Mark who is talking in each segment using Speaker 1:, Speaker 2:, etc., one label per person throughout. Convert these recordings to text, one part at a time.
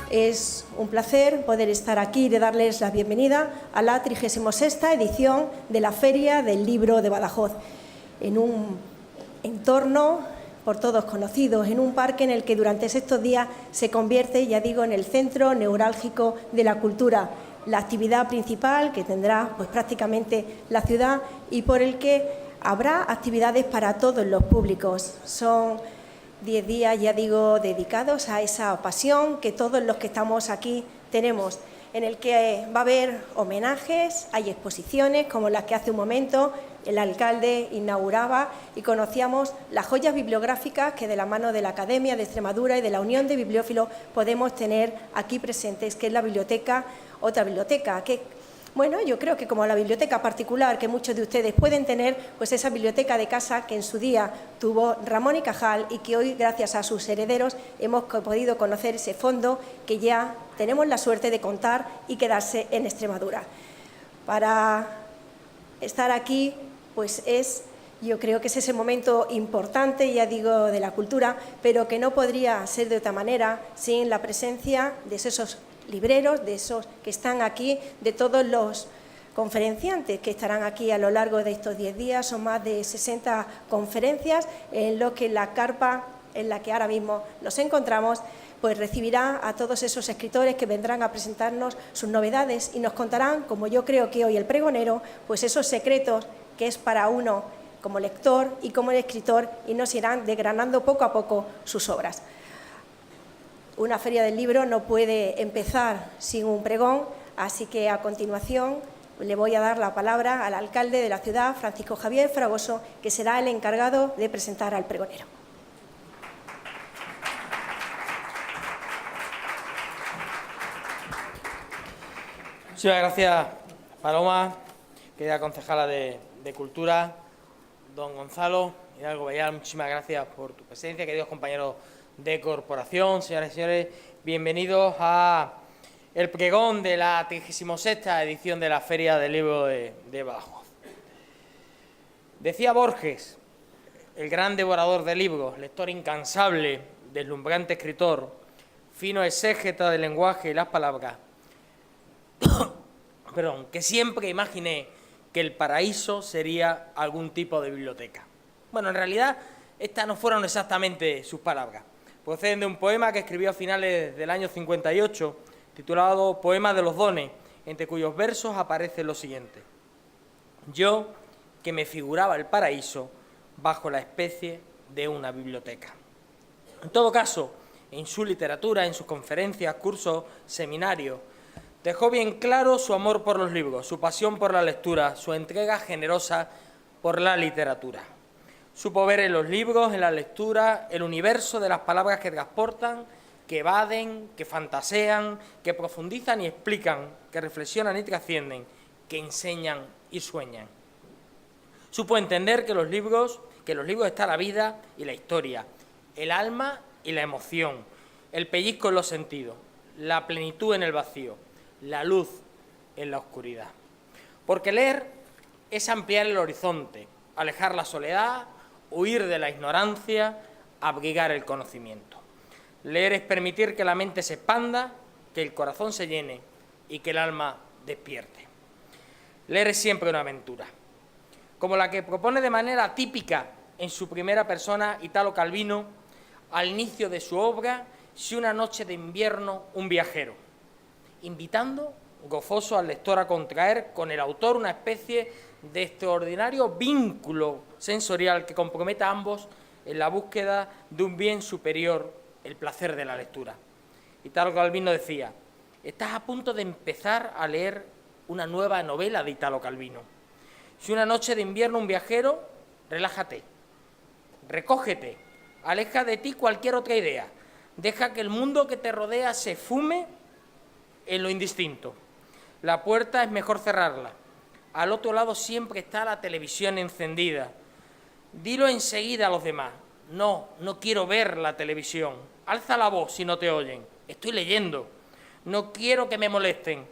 Speaker 1: Es un placer poder estar aquí y de darles la bienvenida a la 36ª edición de la Feria del Libro de Badajoz, en un entorno por todos conocido, en un parque en el que durante estos días se convierte, ya digo, en el centro neurálgico de la cultura, la actividad principal que tendrá pues, prácticamente la ciudad y por el que habrá actividades para todos los públicos. Son 10 días, ya digo, dedicados a esa pasión que todos los que estamos aquí tenemos, en el que va a haber homenajes, hay exposiciones como las que hace un momento el alcalde inauguraba y conocíamos las joyas bibliográficas que de la mano de la Academia de Extremadura y de la Unión de Bibliófilos podemos tener aquí presentes, que es la biblioteca, otra biblioteca, que bueno, yo creo que como la biblioteca particular que muchos de ustedes pueden tener, pues esa biblioteca de casa que en su día tuvo Ramón y Cajal y que hoy, gracias a sus herederos, hemos podido conocer ese fondo que ya tenemos la suerte de contar y quedarse en Extremadura. Para estar aquí, pues yo creo que es ese momento importante, ya digo, de la cultura, pero que no podría ser de otra manera sin la presencia de esos libreros, de esos que están aquí, de todos los conferenciantes que estarán aquí a lo largo de estos 10 días. Son más de 60 conferencias en lo que la carpa en la que ahora mismo nos encontramos pues recibirá a todos esos escritores que vendrán a presentarnos sus novedades y nos contarán, como yo creo que hoy el pregonero, pues esos secretos que es para uno como lector y como escritor y nos irán desgranando poco a poco sus obras. Una feria del libro no puede empezar sin un pregón, así que a continuación le voy a dar la palabra al alcalde de la ciudad, Francisco Javier Fragoso, que será el encargado de presentar al pregonero.
Speaker 2: Muchas gracias, Paloma, querida concejala de Cultura, don Gonzalo Hidalgo Bayal, muchísimas gracias por tu presencia, queridos compañeros de corporación, señoras y señores, bienvenidos a el pregón de la 36ª edición de la Feria del Libro de Badajoz. Decía Borges, el gran devorador de libros, lector incansable, deslumbrante escritor, fino exégeta del lenguaje y las palabras, que siempre imaginé que el paraíso sería algún tipo de biblioteca. Bueno, en realidad estas no fueron exactamente sus palabras. Proceden de un poema que escribió a finales del año 58, titulado Poema de los Dones, entre cuyos versos aparece lo siguiente: yo, que me figuraba el paraíso bajo la especie de una biblioteca. En todo caso, en su literatura, en sus conferencias, cursos, seminarios, dejó bien claro su amor por los libros, su pasión por la lectura, su entrega generosa por la literatura. Supo ver en los libros, en la lectura, el universo de las palabras que transportan, que evaden, que fantasean, que profundizan y explican, que reflexionan y trascienden, que enseñan y sueñan. Supo entender que en los libros está la vida y la historia, el alma y la emoción, el pellizco en los sentidos, la plenitud en el vacío, la luz en la oscuridad. Porque leer es ampliar el horizonte, alejar la soledad, huir de la ignorancia, abrigar el conocimiento. Leer es permitir que la mente se expanda, que el corazón se llene y que el alma despierte. Leer es siempre una aventura, como la que propone de manera típica en su primera persona Italo Calvino al inicio de su obra Si una noche de invierno un viajero, invitando gozoso al lector a contraer con el autor una especie de extraordinario vínculo sensorial que comprometa a ambos en la búsqueda de un bien superior, el placer de la lectura. Italo Calvino decía: estás a punto de empezar a leer una nueva novela de Italo Calvino. Si una noche de invierno un viajero, relájate, recógete, aleja de ti cualquier otra idea, deja que el mundo que te rodea se fume en lo indistinto. La puerta es mejor cerrarla. Al otro lado siempre está la televisión encendida. Dilo enseguida a los demás: no quiero ver la televisión. Alza la voz si no te oyen. Estoy leyendo. No quiero que me molesten.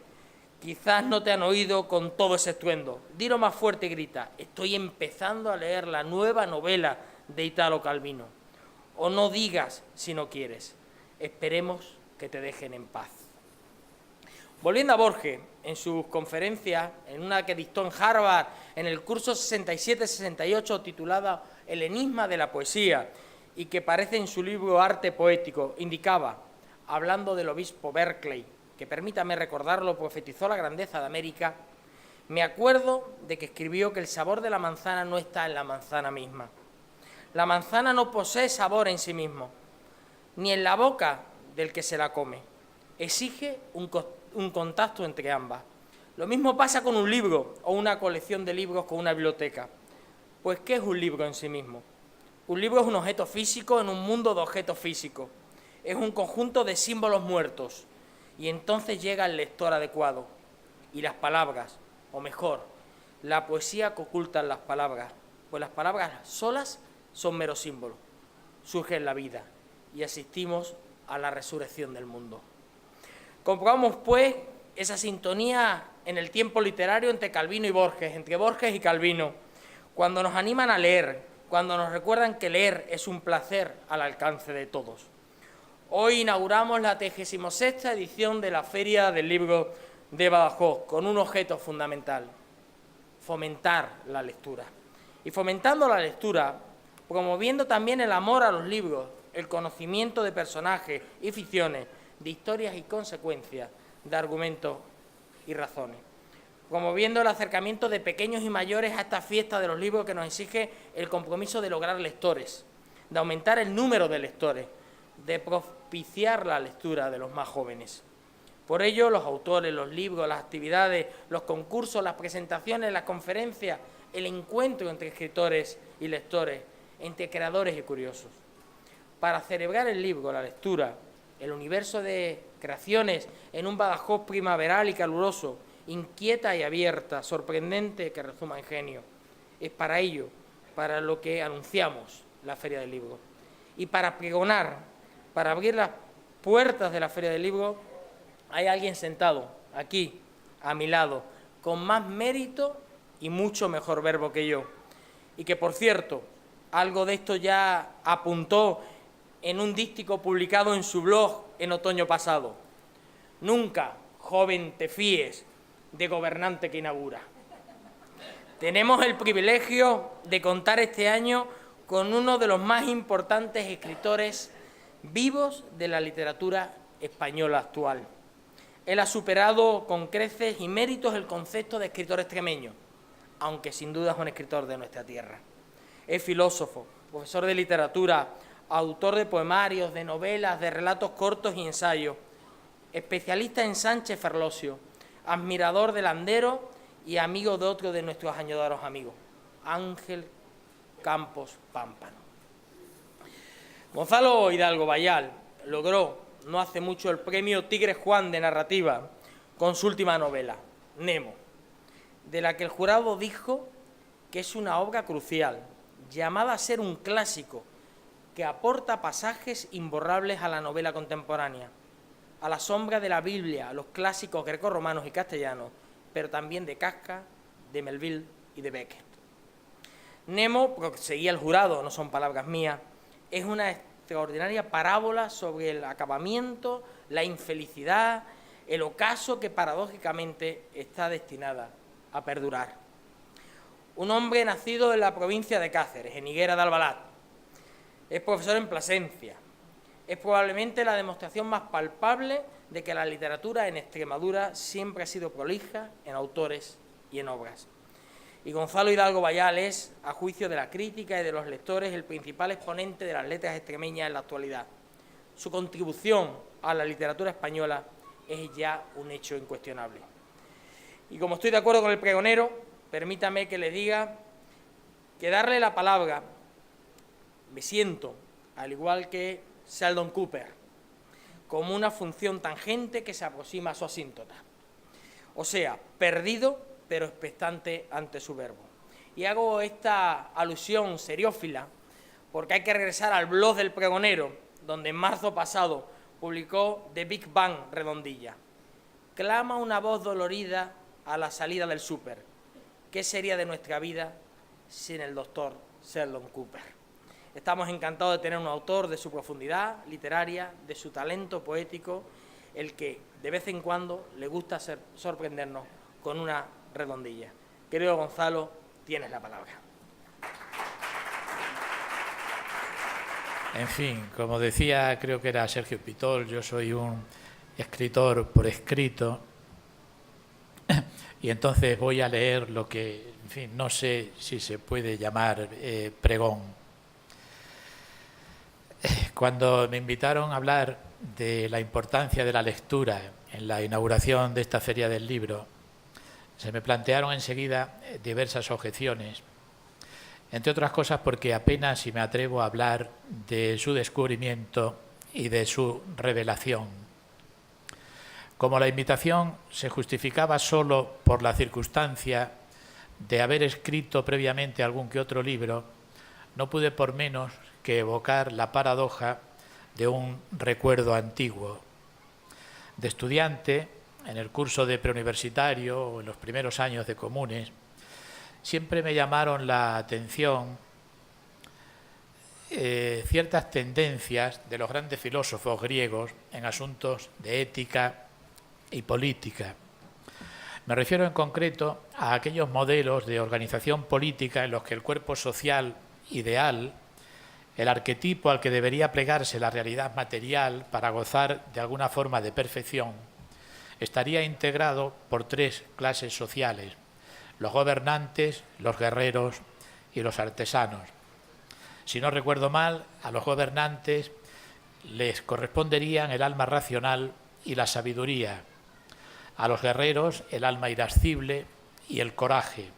Speaker 2: Quizás no te han oído con todo ese estruendo. Dilo más fuerte y grita: estoy empezando a leer la nueva novela de Italo Calvino. O no digas si no quieres. Esperemos que te dejen en paz. Volviendo a Borges, en sus conferencias, en una que dictó en Harvard, en el curso 67-68, titulada El enigma de la poesía, y que aparece en su libro Arte Poético, indicaba, hablando del obispo Berkeley, que permítame recordarlo, profetizó la grandeza de América, me acuerdo de que escribió que el sabor de la manzana no está en la manzana misma. La manzana no posee sabor en sí mismo, ni en la boca del que se la come. Exige un contacto entre ambas. Lo mismo pasa con un libro o una colección de libros con una biblioteca. Pues, ¿qué es un libro en sí mismo? Un libro es un objeto físico en un mundo de objetos físicos. Es un conjunto de símbolos muertos. Y entonces llega el lector adecuado. Y las palabras, o mejor, la poesía que ocultan las palabras, pues las palabras solas son meros símbolos. Surge en la vida y asistimos a la resurrección del mundo. Comprobamos, pues, esa sintonía en el tiempo literario entre Calvino y Borges, entre Borges y Calvino, cuando nos animan a leer, cuando nos recuerdan que leer es un placer al alcance de todos. Hoy inauguramos la 36ª edición de la Feria del Libro de Badajoz, con un objeto fundamental: fomentar la lectura. Y fomentando la lectura, promoviendo también el amor a los libros, el conocimiento de personajes y ficciones, de historias y consecuencias, de argumentos y razones. Promoviendo el acercamiento de pequeños y mayores a esta fiesta de los libros que nos exige el compromiso de lograr lectores, de aumentar el número de lectores, de propiciar la lectura de los más jóvenes. Por ello, los autores, los libros, las actividades, los concursos, las presentaciones, las conferencias, el encuentro entre escritores y lectores, entre creadores y curiosos. Para celebrar el libro, la lectura, el universo de creaciones en un Badajoz primaveral y caluroso, inquieta y abierta, sorprendente, que rezuma ingenio. Es para ello, para lo que anunciamos la Feria del Libro. Y para pregonar, para abrir las puertas de la Feria del Libro, hay alguien sentado aquí, a mi lado, con más mérito y mucho mejor verbo que yo. Y que, por cierto, algo de esto ya apuntó en un dístico publicado en su blog en otoño pasado. Nunca, joven, te fíes de gobernante que inaugura. Tenemos el privilegio de contar este año con uno de los más importantes escritores vivos de la literatura española actual. Él ha superado con creces y méritos el concepto de escritor extremeño, aunque sin duda es un escritor de nuestra tierra. Es filósofo, profesor de literatura, autor de poemarios, de novelas, de relatos cortos y ensayos, especialista en Sánchez Ferlosio, admirador de Landero y amigo de otro de nuestros añorados amigos, Ángel Campos Pámpano. Gonzalo Hidalgo Bayal logró no hace mucho el premio Tigre Juan de narrativa con su última novela, Nemo, de la que el jurado dijo que es una obra crucial, llamada a ser un clásico, que aporta pasajes imborrables a la novela contemporánea, a la sombra de la Biblia, a los clásicos grecorromanos y castellanos, pero también de Kafka, de Melville y de Beckett. Nemo, seguía el jurado, no son palabras mías, es una extraordinaria parábola sobre el acabamiento, la infelicidad, el ocaso que paradójicamente está destinada a perdurar. Un hombre nacido en la provincia de Cáceres, en Higuera de Albalat, es profesor en Plasencia. Es probablemente la demostración más palpable de que la literatura en Extremadura siempre ha sido prolija en autores y en obras. Y Gonzalo Hidalgo Bayal es, a juicio de la crítica y de los lectores, el principal exponente de las letras extremeñas en la actualidad. Su contribución a la literatura española es ya un hecho incuestionable. Y como estoy de acuerdo con el pregonero, permítame que le diga que darle la palabra, me siento, al igual que Sheldon Cooper, como una función tangente que se aproxima a su asíntota. O sea, perdido, pero expectante ante su verbo. Y hago esta alusión seriófila porque hay que regresar al blog del pregonero, donde en marzo pasado publicó The Big Bang Redondilla. Clama una voz dolorida a la salida del súper. ¿Qué sería de nuestra vida sin el doctor Sheldon Cooper? Estamos encantados de tener un autor de su profundidad literaria, de su talento poético, el que de vez en cuando le gusta sorprendernos con una redondilla. Querido Gonzalo, tienes la palabra.
Speaker 3: En fin, como decía, creo que era Sergio Pitol, yo soy un escritor por escrito y entonces voy a leer lo que, en fin, no sé si se puede llamar pregón. Cuando me invitaron a hablar de la importancia de la lectura en la inauguración de esta Feria del Libro, se me plantearon enseguida diversas objeciones, entre otras cosas porque apenas si me atrevo a hablar de su descubrimiento y de su revelación. Como la invitación se justificaba solo por la circunstancia de haber escrito previamente algún que otro libro, no pude por menos que evocar la paradoja de un recuerdo antiguo. De estudiante, en el curso de preuniversitario o en los primeros años de comunes, siempre me llamaron la atención ciertas tendencias de los grandes filósofos griegos en asuntos de ética y política. Me refiero en concreto a aquellos modelos de organización política en los que el cuerpo social ideal, el arquetipo al que debería plegarse la realidad material para gozar de alguna forma de perfección, estaría integrado por tres clases sociales: los gobernantes, los guerreros y los artesanos. Si no recuerdo mal, a los gobernantes les corresponderían el alma racional y la sabiduría, a los guerreros el alma irascible y el coraje,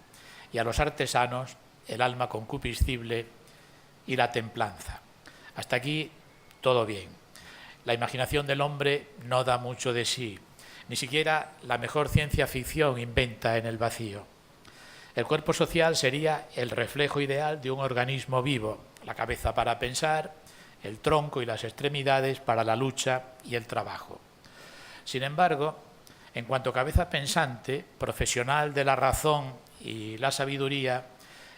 Speaker 3: y a los artesanos el alma concupiscible y la templanza. Hasta aquí todo bien. La imaginación del hombre no da mucho de sí, ni siquiera la mejor ciencia ficción inventa en el vacío. El cuerpo social sería el reflejo ideal de un organismo vivo, la cabeza para pensar, el tronco y las extremidades para la lucha y el trabajo. Sin embargo, en cuanto a cabeza pensante, profesional de la razón y la sabiduría,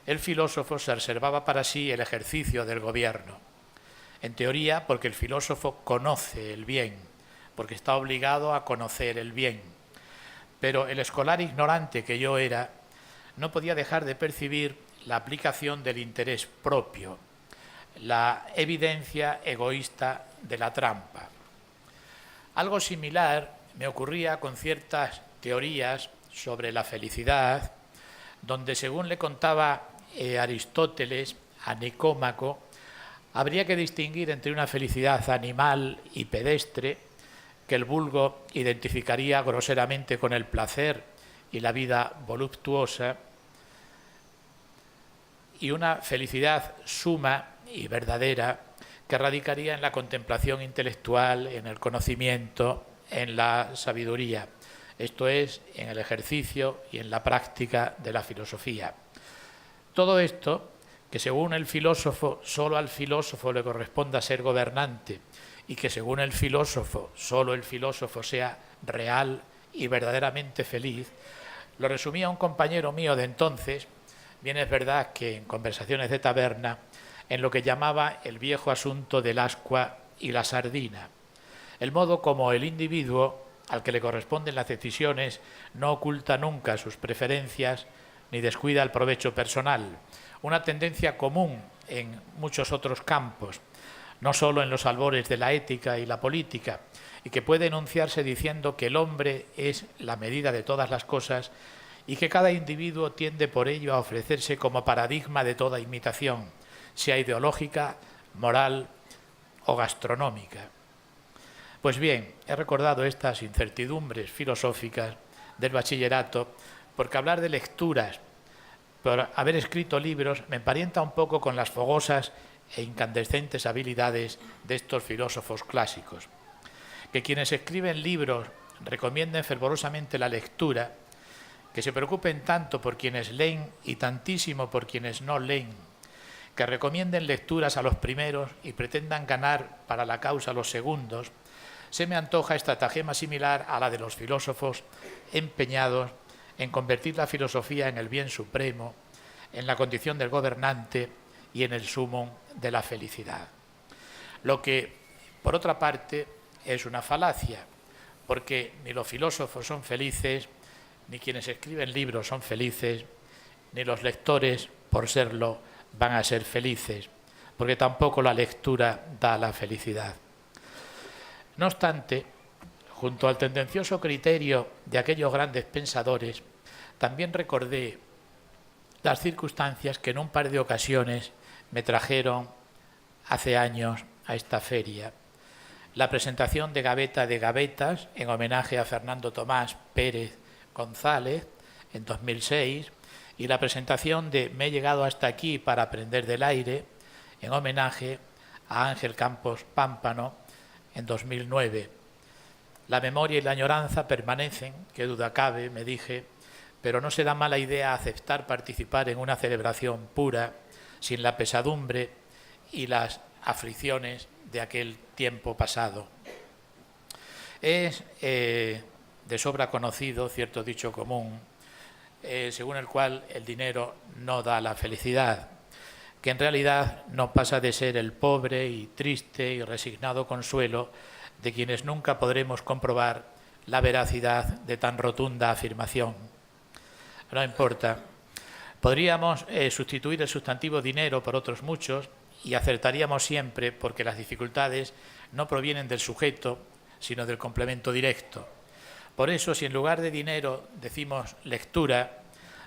Speaker 3: el filósofo se reservaba para sí el ejercicio del gobierno. En teoría, porque el filósofo conoce el bien, porque está obligado a conocer el bien. Pero el escolar ignorante que yo era, no podía dejar de percibir la aplicación del interés propio, la evidencia egoísta de la trampa. Algo similar me ocurría con ciertas teorías sobre la felicidad, donde, según le contaba Aristóteles a Nicómaco, habría que distinguir entre una felicidad animal y pedestre, que el vulgo identificaría groseramente con el placer y la vida voluptuosa, y una felicidad suma y verdadera que radicaría en la contemplación intelectual, en el conocimiento, en la sabiduría, esto es, en el ejercicio y en la práctica de la filosofía. Todo esto, que según el filósofo, solo al filósofo le corresponda ser gobernante, y que según el filósofo, solo el filósofo sea real y verdaderamente feliz, lo resumía un compañero mío de entonces, bien es verdad que en conversaciones de taberna, en lo que llamaba el viejo asunto del ascua y la sardina, el modo como el individuo al que le corresponden las decisiones no oculta nunca sus preferencias ni descuida el provecho personal, una tendencia común en muchos otros campos, no solo en los albores de la ética y la política, y que puede enunciarse diciendo que el hombre es la medida de todas las cosas y que cada individuo tiende por ello a ofrecerse como paradigma de toda imitación, sea ideológica, moral o gastronómica. Pues bien, he recordado estas incertidumbres filosóficas del bachillerato porque hablar de lecturas, por haber escrito libros, me emparenta un poco con las fogosas e incandescentes habilidades de estos filósofos clásicos. Que quienes escriben libros recomienden fervorosamente la lectura, que se preocupen tanto por quienes leen y tantísimo por quienes no leen, que recomienden lecturas a los primeros y pretendan ganar para la causa a los segundos, se me antoja estratagema similar a la de los filósofos empeñados en convertir la filosofía en el bien supremo, en la condición del gobernante y en el sumum de la felicidad. Lo que, por otra parte, es una falacia, porque ni los filósofos son felices, ni quienes escriben libros son felices, ni los lectores, por serlo, van a ser felices, porque tampoco la lectura da la felicidad. No obstante, junto al tendencioso criterio de aquellos grandes pensadores, también recordé las circunstancias que en un par de ocasiones me trajeron hace años a esta feria. La presentación de Gaveta de Gavetas, en homenaje a Fernando Tomás Pérez González, en 2006, y la presentación de Me he llegado hasta aquí para aprender del aire, en homenaje a Ángel Campos Pámpano, en 2009. La memoria y la añoranza permanecen, qué duda cabe, me dije, pero no será mala idea aceptar participar en una celebración pura, sin la pesadumbre y las aflicciones de aquel tiempo pasado. Es de sobra conocido cierto dicho común, según el cual el dinero no da la felicidad, que en realidad no pasa de ser el pobre y triste y resignado consuelo de quienes nunca podremos comprobar la veracidad de tan rotunda afirmación. No importa. Podríamos sustituir el sustantivo dinero por otros muchos y acertaríamos siempre porque las dificultades no provienen del sujeto, sino del complemento directo. Por eso, si en lugar de dinero decimos lectura,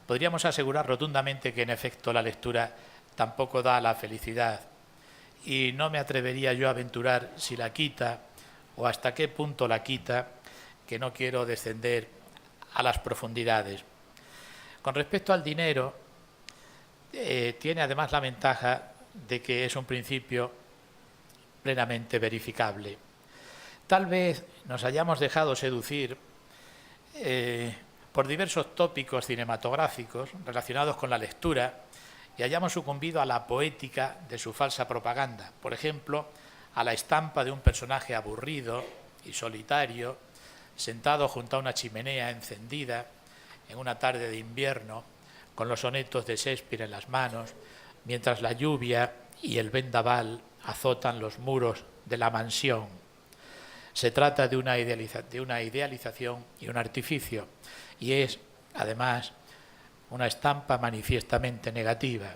Speaker 3: podríamos asegurar rotundamente que en efecto la lectura tampoco da la felicidad. Y no me atrevería yo a aventurar si la quita o hasta qué punto la quita, que no quiero descender a las profundidades. Con respecto al dinero, tiene además la ventaja de que es un principio plenamente verificable. Tal vez nos hayamos dejado seducir por diversos tópicos cinematográficos relacionados con la lectura y hayamos sucumbido a la poética de su falsa propaganda. Por ejemplo, a la estampa de un personaje aburrido y solitario, sentado junto a una chimenea encendida en una tarde de invierno, con los sonetos de Shakespeare en las manos, mientras la lluvia y el vendaval azotan los muros de la mansión. Se trata de una idealización y un artificio, y es, además, una estampa manifiestamente negativa.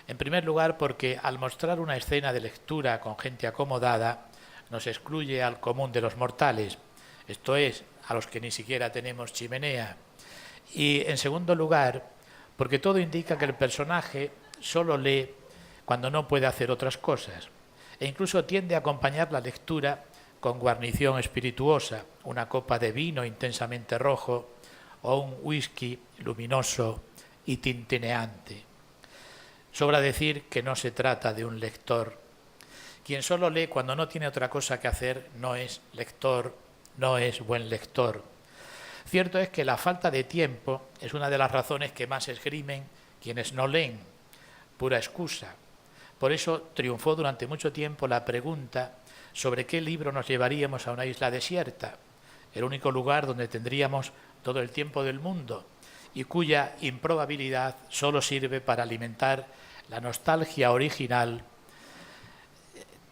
Speaker 3: En primer lugar, porque al mostrar una escena de lectura con gente acomodada, nos excluye al común de los mortales, esto es, a los que ni siquiera tenemos chimenea. Y, en segundo lugar, porque todo indica que el personaje solo lee cuando no puede hacer otras cosas, e incluso tiende a acompañar la lectura con guarnición espirituosa, una copa de vino intensamente rojo o un whisky luminoso y tintineante. Sobra decir que no se trata de un lector. Quien solo lee cuando no tiene otra cosa que hacer no es lector, no es buen lector. Cierto es que la falta de tiempo es una de las razones que más esgrimen quienes no leen, pura excusa. Por eso triunfó durante mucho tiempo la pregunta sobre qué libro nos llevaríamos a una isla desierta, el único lugar donde tendríamos todo el tiempo del mundo y cuya improbabilidad solo sirve para alimentar la nostalgia original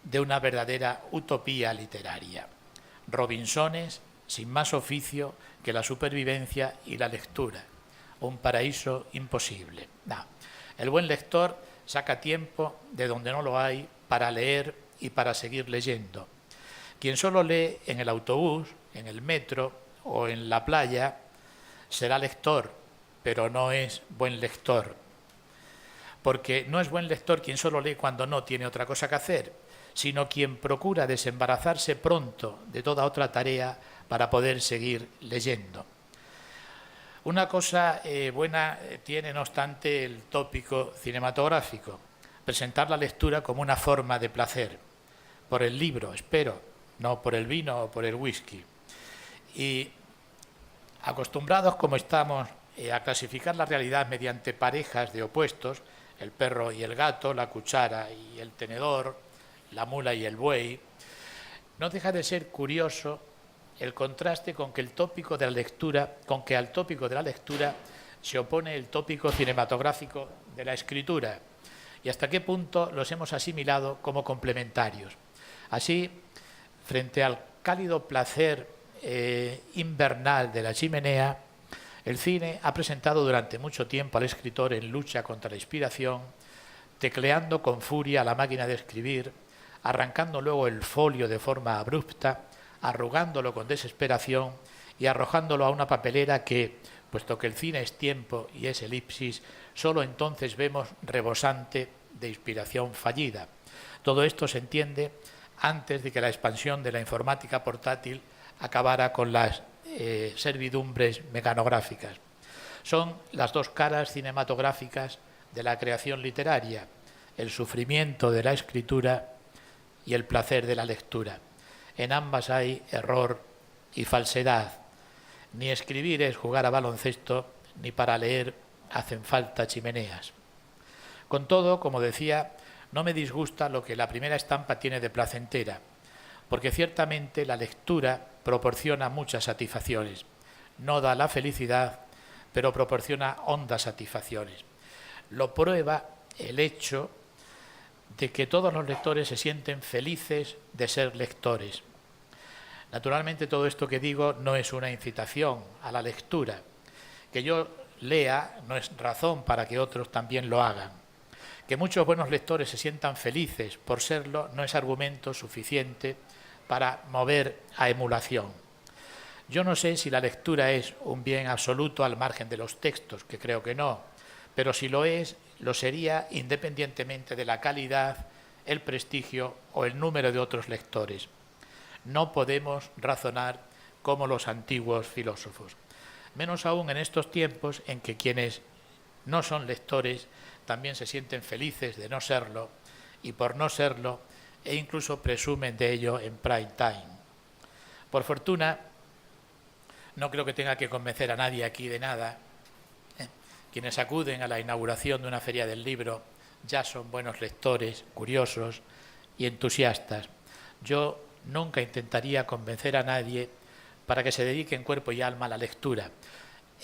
Speaker 3: de una verdadera utopía literaria. Robinsones sin más oficio que la supervivencia y la lectura, un paraíso imposible. No. El buen lector saca tiempo de donde no lo hay para leer y para seguir leyendo. Quien solo lee en el autobús, en el metro o en la playa será lector, pero no es buen lector. Porque no es buen lector quien solo lee cuando no tiene otra cosa que hacer, sino quien procura desembarazarse pronto de toda otra tarea para poder seguir leyendo. Una cosa buena tiene, no obstante, el tópico cinematográfico, presentar la lectura como una forma de placer, por el libro, espero, no por el vino o por el whisky. Y acostumbrados como estamos a clasificar la realidad mediante parejas de opuestos, el perro y el gato, la cuchara y el tenedor, la mula y el buey, no deja de ser curioso el contraste con que al tópico de la lectura se opone el tópico cinematográfico de la escritura. y hasta qué punto los hemos asimilado como complementarios. Así, frente al cálido placer invernal de la chimenea, el cine ha presentado durante mucho tiempo al escritor en lucha contra la inspiración, tecleando con furia la máquina de escribir, arrancando luego el folio de forma abrupta, arrugándolo con desesperación y arrojándolo a una papelera que, puesto que el cine es tiempo y es elipsis, solo entonces vemos rebosante de inspiración fallida. Todo esto se entiende antes de que la expansión de la informática portátil acabara con las servidumbres mecanográficas. Son las dos caras cinematográficas de la creación literaria, el sufrimiento de la escritura y el placer de la lectura. En ambas hay error y falsedad. Ni escribir es jugar a baloncesto, ni para leer hacen falta chimeneas. Con todo, como decía, no me disgusta lo que la primera estampa tiene de placentera, porque ciertamente la lectura proporciona muchas satisfacciones. No da la felicidad, pero proporciona hondas satisfacciones. Lo prueba el hecho de que todos los lectores se sienten felices de ser lectores. Naturalmente, todo esto que digo no es una incitación a la lectura. Que yo lea no es razón para que otros también lo hagan. Que muchos buenos lectores se sientan felices por serlo no es argumento suficiente para mover a emulación. Yo no sé si la lectura es un bien absoluto al margen de los textos, que creo que no, pero si lo es, lo sería independientemente de la calidad, el prestigio o el número de otros lectores. No podemos razonar como los antiguos filósofos, menos aún en estos tiempos en que quienes no son lectores también se sienten felices de no serlo y por no serlo e incluso presumen de ello en prime time. Por fortuna, no creo que tenga que convencer a nadie aquí de nada. Quienes acuden a la inauguración de una feria del libro ya son buenos lectores, curiosos y entusiastas. Yo nunca intentaría convencer a nadie para que se dedique en cuerpo y alma a la lectura,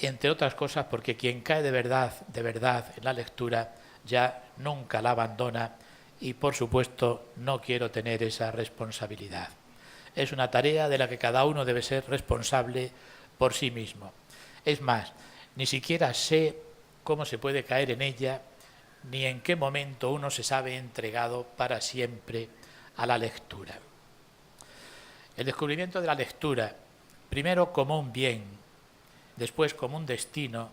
Speaker 3: entre otras cosas porque quien cae de verdad en la lectura ya nunca la abandona y por supuesto no quiero tener esa responsabilidad. Es una tarea de la que cada uno debe ser responsable por sí mismo. Es más, ni siquiera sé cómo se puede caer en ella, ni en qué momento uno se sabe entregado para siempre a la lectura. El descubrimiento de la lectura, primero como un bien, después como un destino,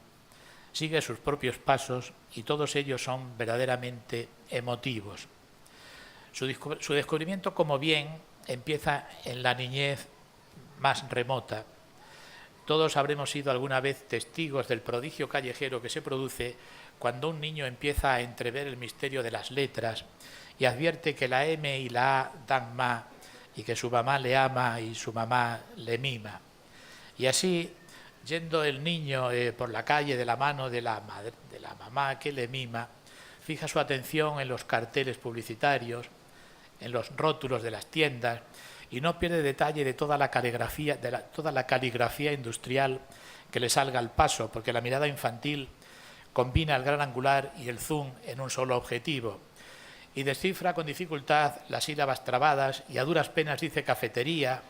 Speaker 3: sigue sus propios pasos y todos ellos son verdaderamente emotivos. Su descubrimiento como bien empieza en la niñez más remota. Todos habremos sido alguna vez testigos del prodigio callejero que se produce cuando un niño empieza a entrever el misterio de las letras y advierte que la M y la A dan ma y que su mamá le ama y su mamá le mima. Y así, yendo el niño por la calle de la mano de la mamá que le mima, fija su atención en los carteles publicitarios, en los rótulos de las tiendas y no pierde detalle de toda la caligrafía industrial que le salga al paso, porque la mirada infantil combina el gran angular y el zoom en un solo objetivo y descifra con dificultad las sílabas trabadas y a duras penas dice cafetería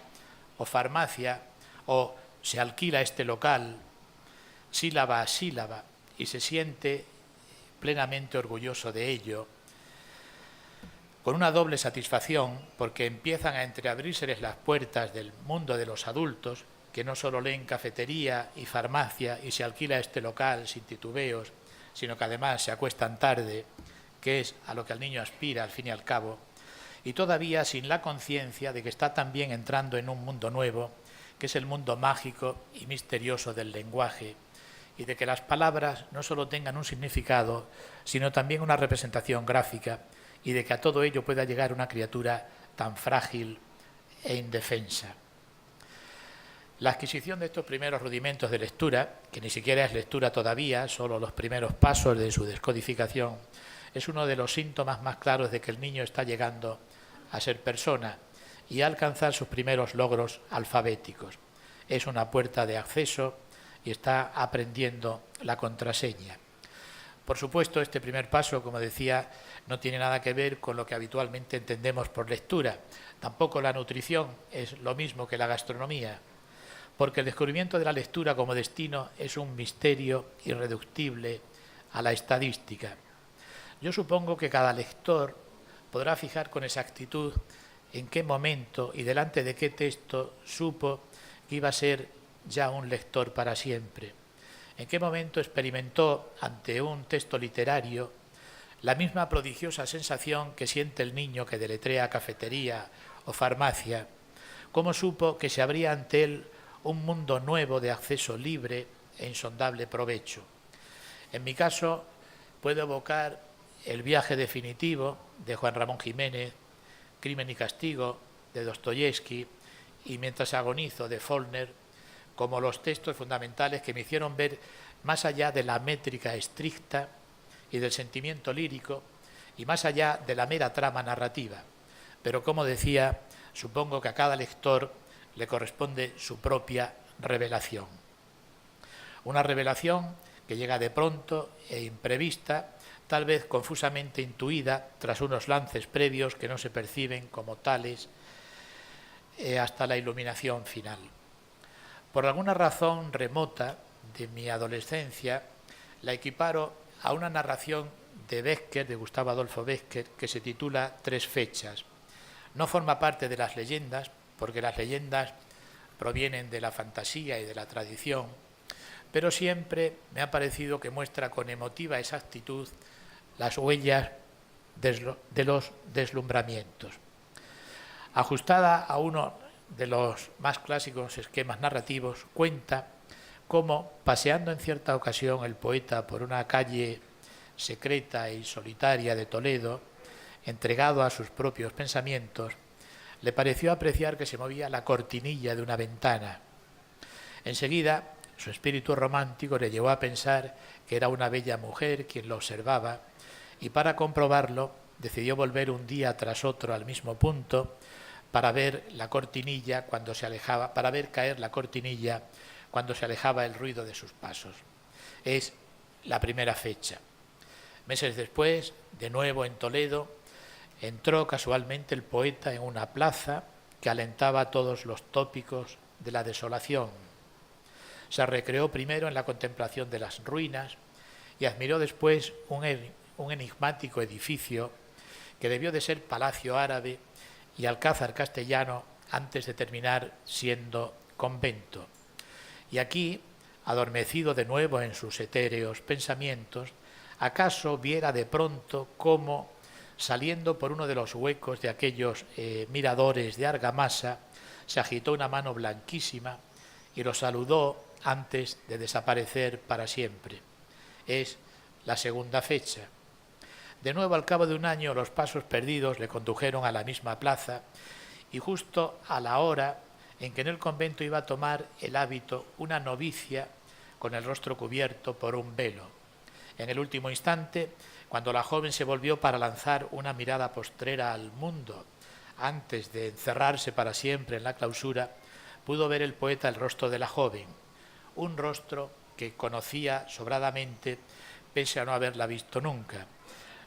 Speaker 3: o farmacia o se alquila este local, sílaba a sílaba, y se siente plenamente orgulloso de ello, con una doble satisfacción, porque empiezan a entreabrírseles las puertas del mundo de los adultos, que no solo leen cafetería y farmacia y se alquila este local sin titubeos, sino que además se acuestan tarde, que es a lo que el niño aspira al fin y al cabo, y todavía sin la conciencia de que está también entrando en un mundo nuevo, que es el mundo mágico y misterioso del lenguaje, y de que las palabras no solo tengan un significado, sino también una representación gráfica, y de que a todo ello pueda llegar una criatura tan frágil e indefensa. La adquisición de estos primeros rudimentos de lectura, que ni siquiera es lectura todavía, solo los primeros pasos de su descodificación, es uno de los síntomas más claros de que el niño está llegando a ser persona y a alcanzar sus primeros logros alfabéticos. Es una puerta de acceso y está aprendiendo la contraseña. Por supuesto, este primer paso, como decía, no tiene nada que ver con lo que habitualmente entendemos por lectura. Tampoco la nutrición es lo mismo que la gastronomía, porque el descubrimiento de la lectura como destino es un misterio irreductible a la estadística. Yo supongo que cada lector podrá fijar con exactitud en qué momento y delante de qué texto supo que iba a ser ya un lector para siempre. En qué momento experimentó ante un texto literario la misma prodigiosa sensación que siente el niño que deletrea cafetería o farmacia. Cómo supo que se abría ante él un mundo nuevo de acceso libre e insondable provecho. En mi caso, puedo evocar El viaje definitivo de Juan Ramón Jiménez, Crimen y castigo de Dostoyevsky y Mientras agonizo de Faulkner como los textos fundamentales que me hicieron ver más allá de la métrica estricta y del sentimiento lírico y más allá de la mera trama narrativa. Pero como decía, supongo que a cada lector le corresponde su propia revelación. Una revelación que llega de pronto e imprevista, tal vez confusamente intuida tras unos lances previos que no se perciben como tales hasta la iluminación final. Por alguna razón remota de mi adolescencia, la equiparo a una narración de Becker, de Gustavo Adolfo Becker, que se titula Tres fechas. No forma parte de las leyendas, porque las leyendas provienen de la fantasía y de la tradición, pero siempre me ha parecido que muestra con emotiva exactitud las huellas de los deslumbramientos. Ajustada a uno de los más clásicos esquemas narrativos, cuenta cómo, paseando en cierta ocasión el poeta por una calle secreta y solitaria de Toledo, entregado a sus propios pensamientos, le pareció apreciar que se movía la cortinilla de una ventana. Enseguida, su espíritu romántico le llevó a pensar que era una bella mujer quien lo observaba, y para comprobarlo decidió volver un día tras otro al mismo punto para ver la cortinilla cuando se alejaba, para ver caer la cortinilla cuando se alejaba el ruido de sus pasos. Es la primera fecha. Meses después, de nuevo en Toledo, entró casualmente el poeta en una plaza que alentaba todos los tópicos de la desolación. Se recreó primero en la contemplación de las ruinas y admiró después un enigmático edificio que debió de ser palacio árabe y alcázar castellano antes de terminar siendo convento. Y aquí, adormecido de nuevo en sus etéreos pensamientos, acaso viera de pronto cómo, saliendo por uno de los huecos de aquellos miradores de argamasa, se agitó una mano blanquísima y lo saludó antes de desaparecer para siempre. Es la segunda fecha. De nuevo, al cabo de un año, los pasos perdidos le condujeron a la misma plaza y justo a la hora en que en el convento iba a tomar el hábito una novicia con el rostro cubierto por un velo. En el último instante, cuando la joven se volvió para lanzar una mirada postrera al mundo, antes de encerrarse para siempre en la clausura, pudo ver el poeta el rostro de la joven, un rostro que conocía sobradamente pese a no haberla visto nunca.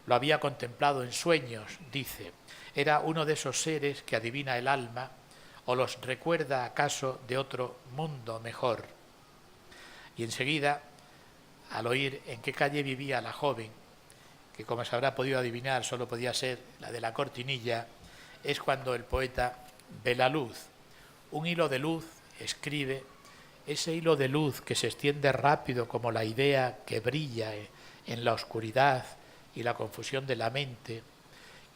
Speaker 3: Lo había contemplado en sueños, dice. Era uno de esos seres que adivina el alma o los recuerda acaso de otro mundo mejor. Y enseguida, al oír en qué calle vivía la joven, que como se habrá podido adivinar solo podía ser la de la cortinilla, es cuando el poeta ve la luz. Un hilo de luz, escribe, ese hilo de luz que se extiende rápido como la idea que brilla en la oscuridad y la confusión de la mente,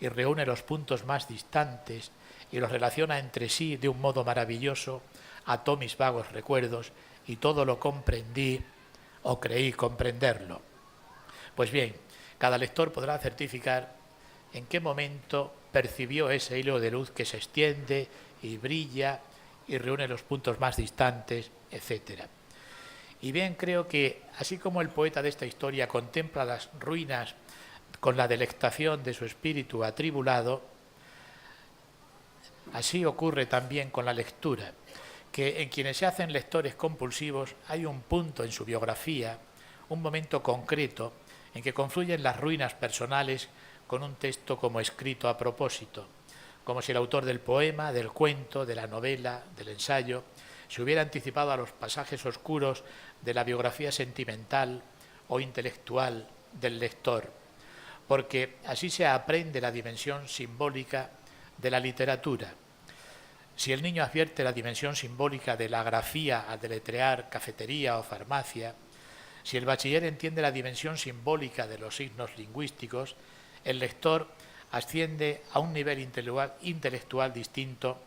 Speaker 3: y reúne los puntos más distantes y los relaciona entre sí de un modo maravilloso, ató mis vagos recuerdos y todo lo comprendí o creí comprenderlo. Pues bien, cada lector podrá certificar en qué momento percibió ese hilo de luz que se extiende y brilla y reúne los puntos más distantes, etc. Y bien, creo que así como el poeta de esta historia contempla las ruinas con la delectación de su espíritu atribulado, así ocurre también con la lectura, que en quienes se hacen lectores compulsivos hay un punto en su biografía, un momento concreto, en que confluyen las ruinas personales con un texto como escrito a propósito, como si el autor del poema, del cuento, de la novela, del ensayo, se hubiera anticipado a los pasajes oscuros de la biografía sentimental o intelectual del lector, porque así se aprende la dimensión simbólica de la literatura. Si el niño advierte la dimensión simbólica de la grafía al deletrear cafetería o farmacia, si el bachiller entiende la dimensión simbólica de los signos lingüísticos, el lector asciende a un nivel intelectual distinto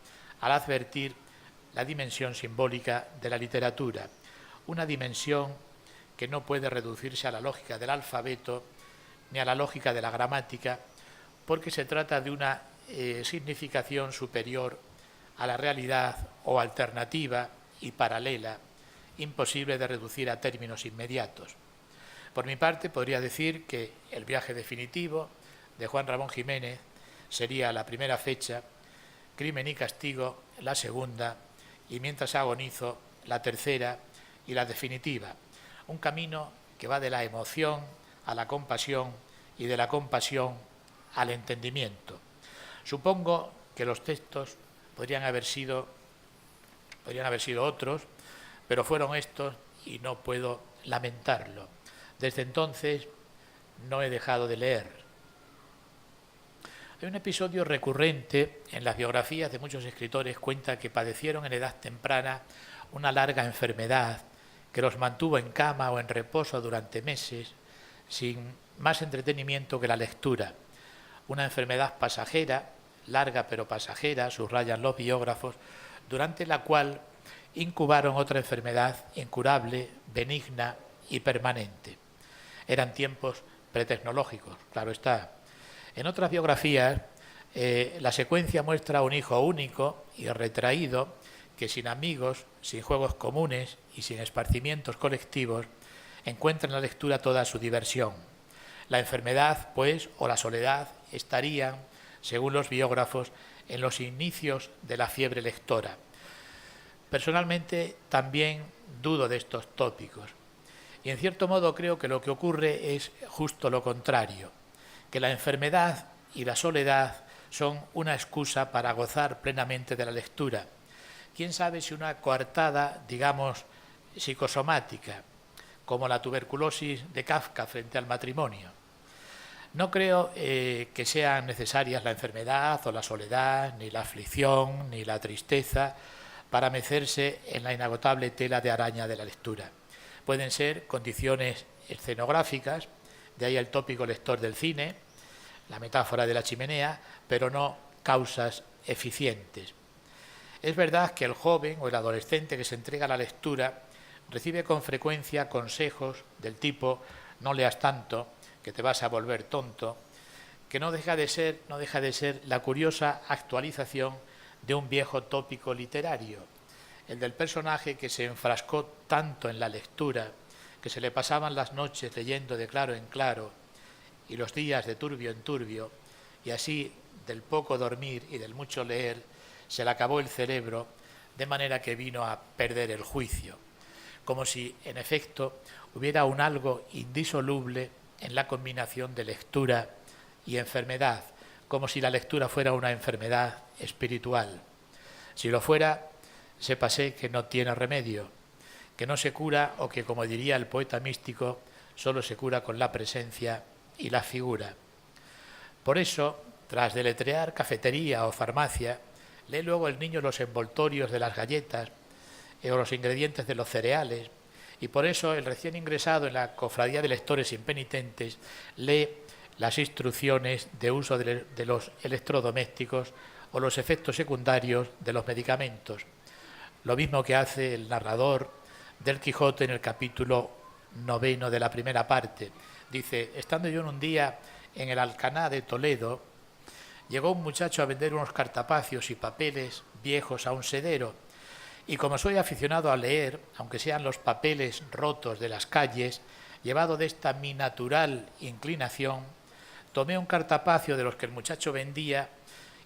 Speaker 3: al advertir la dimensión simbólica de la literatura, una dimensión que no puede reducirse a la lógica del alfabeto ni a la lógica de la gramática, porque se trata de una significación superior a la realidad o alternativa y paralela, imposible de reducir a términos inmediatos. Por mi parte, podría decir que El viaje definitivo, de Juan Ramón Jiménez, sería la primera fecha, Crimen y castigo, la segunda, y Mientras agonizo, la tercera y la definitiva. Un camino que va de la emoción a la compasión y de la compasión al entendimiento. Supongo que los textos podrían haber sido otros, pero fueron estos y no puedo lamentarlo. Desde entonces no he dejado de leer. Hay un episodio recurrente en las biografías de muchos escritores, cuenta que padecieron en edad temprana una larga enfermedad que los mantuvo en cama o en reposo durante meses sin más entretenimiento que la lectura. Una enfermedad pasajera, larga pero pasajera, subrayan los biógrafos, durante la cual incubaron otra enfermedad incurable, benigna y permanente. Eran tiempos pretecnológicos, claro está. En otras biografías, la secuencia muestra a un hijo único y retraído que sin amigos, sin juegos comunes y sin esparcimientos colectivos, encuentra en la lectura toda su diversión. La enfermedad, pues, o la soledad estarían, según los biógrafos, en los inicios de la fiebre lectora. Personalmente, también dudo de estos tópicos. Y en cierto modo creo que lo que ocurre es justo lo contrario, que la enfermedad y la soledad son una excusa para gozar plenamente de la lectura. Quién sabe si una coartada, digamos, psicosomática, como la tuberculosis de Kafka frente al matrimonio. No creo que sean necesarias la enfermedad o la soledad, ni la aflicción, ni la tristeza, para mecerse en la inagotable tela de araña de la lectura. Pueden ser condiciones escenográficas, de ahí el tópico lector del cine, la metáfora de la chimenea, pero no causas eficientes. Es verdad que el joven o el adolescente que se entrega a la lectura recibe con frecuencia consejos del tipo no leas tanto, que te vas a volver tonto, que no deja de ser la curiosa actualización de un viejo tópico literario, el del personaje que se enfrascó tanto en la lectura, que se le pasaban las noches leyendo de claro en claro y los días de turbio en turbio, y así del poco dormir y del mucho leer se le acabó el cerebro, de manera que vino a perder el juicio, como si en efecto hubiera un algo indisoluble en la combinación de lectura y enfermedad, como si la lectura fuera una enfermedad espiritual. Si lo fuera, sépase que no tiene remedio, que no se cura o que, como diría el poeta místico, solo se cura con la presencia y la figura. Por eso, tras deletrear cafetería o farmacia, lee luego el niño los envoltorios de las galletas o los ingredientes de los cereales, y por eso el recién ingresado en la cofradía de lectores impenitentes lee las instrucciones de uso de los electrodomésticos o los efectos secundarios de los medicamentos. Lo mismo que hace el narrador del Quijote en el capítulo 9 de la primera parte. Dice, estando yo en un día en el Alcaná de Toledo, llegó un muchacho a vender unos cartapacios y papeles viejos a un sedero, y como soy aficionado a leer, aunque sean los papeles rotos de las calles, llevado de esta mi natural inclinación, tomé un cartapacio de los que el muchacho vendía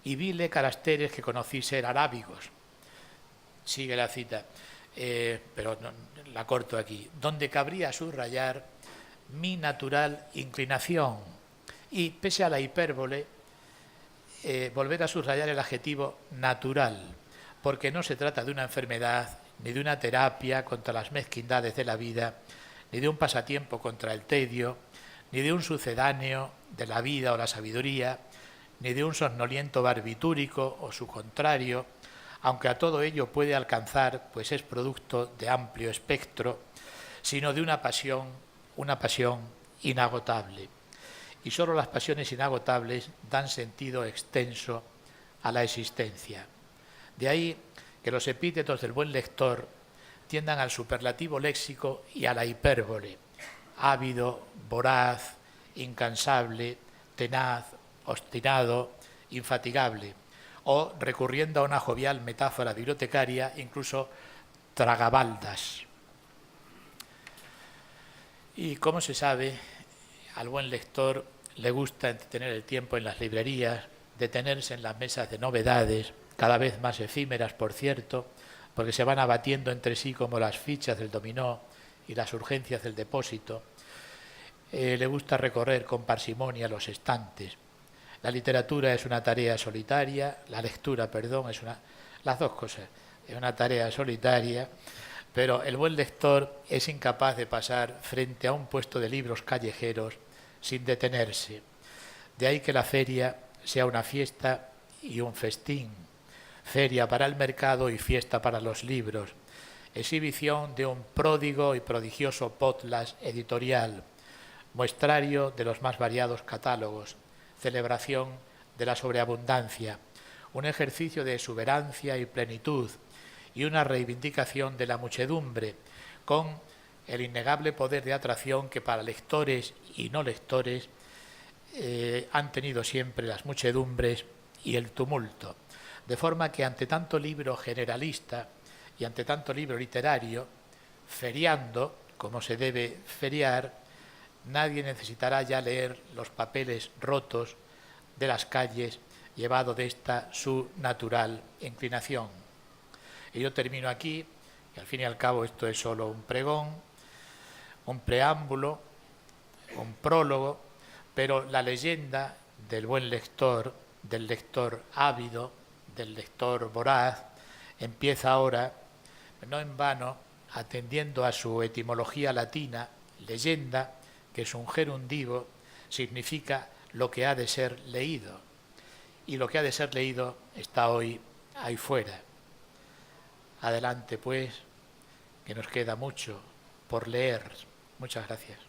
Speaker 3: y vile caracteres que conocí ser arábigos. Sigue la cita, pero no, la corto aquí. Donde cabría subrayar, mi natural inclinación. Y pese a la hipérbole, volver a subrayar el adjetivo natural, porque no se trata de una enfermedad, ni de una terapia contra las mezquindades de la vida, ni de un pasatiempo contra el tedio, ni de un sucedáneo de la vida o la sabiduría, ni de un somnoliento barbitúrico o su contrario, aunque a todo ello puede alcanzar, pues es producto de amplio espectro, sino de una pasión inagotable. Y sólo las pasiones inagotables dan sentido extenso a la existencia. De ahí que los epítetos del buen lector tiendan al superlativo léxico y a la hipérbole: ávido, voraz, incansable, tenaz, obstinado, infatigable, o, recurriendo a una jovial metáfora bibliotecaria, incluso tragabaldas. Y como se sabe, al buen lector le gusta entretener el tiempo en las librerías, detenerse en las mesas de novedades, cada vez más efímeras, por cierto, porque se van abatiendo entre sí como las fichas del dominó y las urgencias del depósito. Le gusta recorrer con parsimonia los estantes. La literatura es una tarea solitaria, la lectura, perdón, las dos cosas, es una tarea solitaria, pero el buen lector es incapaz de pasar frente a un puesto de libros callejeros sin detenerse. De ahí que la feria sea una fiesta y un festín, feria para el mercado y fiesta para los libros, exhibición de un pródigo y prodigioso potlas editorial, muestrario de los más variados catálogos, celebración de la sobreabundancia, un ejercicio de exuberancia y plenitud y una reivindicación de la muchedumbre, con el innegable poder de atracción que para lectores y no lectores han tenido siempre las muchedumbres y el tumulto. De forma que ante tanto libro generalista y ante tanto libro literario, feriando, como se debe feriar, nadie necesitará ya leer los papeles rotos de las calles, llevado de esta su natural inclinación. Y yo termino aquí, y al fin y al cabo esto es solo un pregón, un preámbulo, un prólogo, pero la leyenda del buen lector, del lector ávido, del lector voraz, empieza ahora, no en vano, atendiendo a su etimología latina, leyenda, que es un gerundivo, significa lo que ha de ser leído. Y lo que ha de ser leído está hoy ahí fuera. Adelante, pues, que nos queda mucho por leer. Muchas gracias.